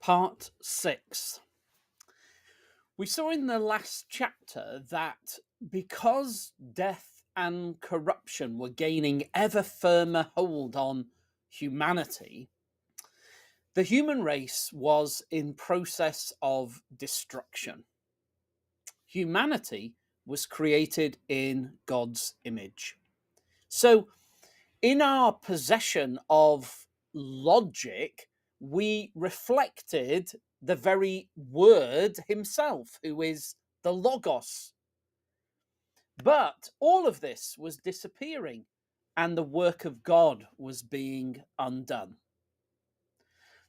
Part 6. We saw in the last chapter that because death and corruption were gaining ever firmer hold on humanity, the human race was in process of destruction. Humanity was created in God's image. So, in our possession of logic, we reflected the very word himself, who is the Logos. But all of this was disappearing, and the work of God was being undone.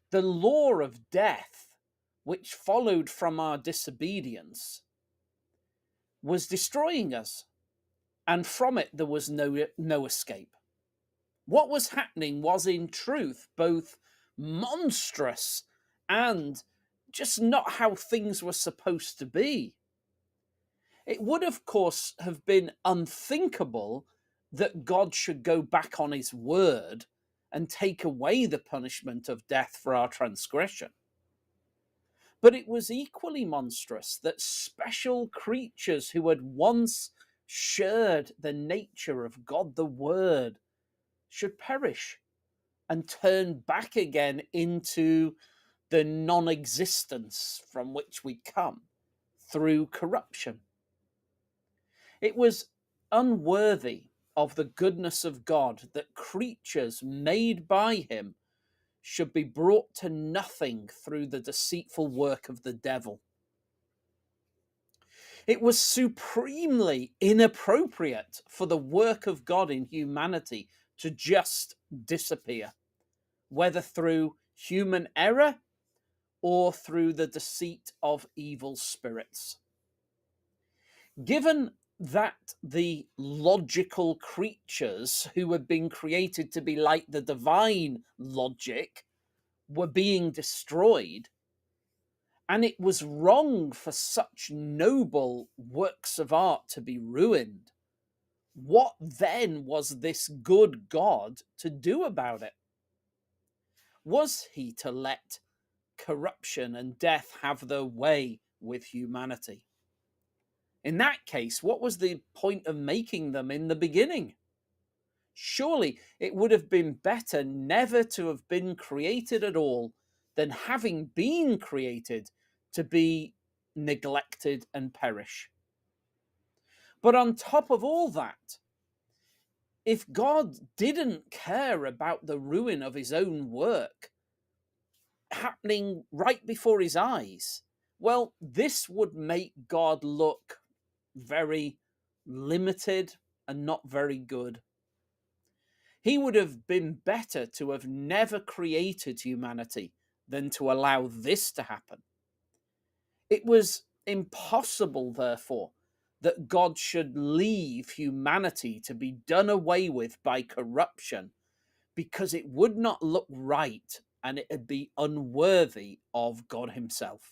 The law of death, which followed from our disobedience, was destroying us, and from it there was no escape. What was happening was, in truth, both monstrous and just not how things were supposed to be. It would, of course, have been unthinkable that God should go back on his word and take away the punishment of death for our transgression. But it was equally monstrous that special creatures who had once shared the nature of God the Word should perish and turn back again into the non-existence from which we come through corruption. It was unworthy of the goodness of God that creatures made by him should be brought to nothing through the deceitful work of the devil. It was supremely inappropriate for the work of God in humanity to just disappear, whether through human error or through the deceit of evil spirits. Given that the logical creatures who had been created to be like the divine logic were being destroyed, and it was wrong for such noble works of art to be ruined, what then was this good God to do about it? Was he to let corruption and death have their way with humanity? In that case, what was the point of making them in the beginning? Surely it would have been better never to have been created at all than having been created to be neglected and perish. But on top of all that, if God didn't care about the ruin of his own work happening right before his eyes, well, this would make God look very limited and not very good. He would have been better to have never created humanity than to allow this to happen. It was impossible, therefore, that God should leave humanity to be done away with by corruption, because it would not look right and it would be unworthy of God himself.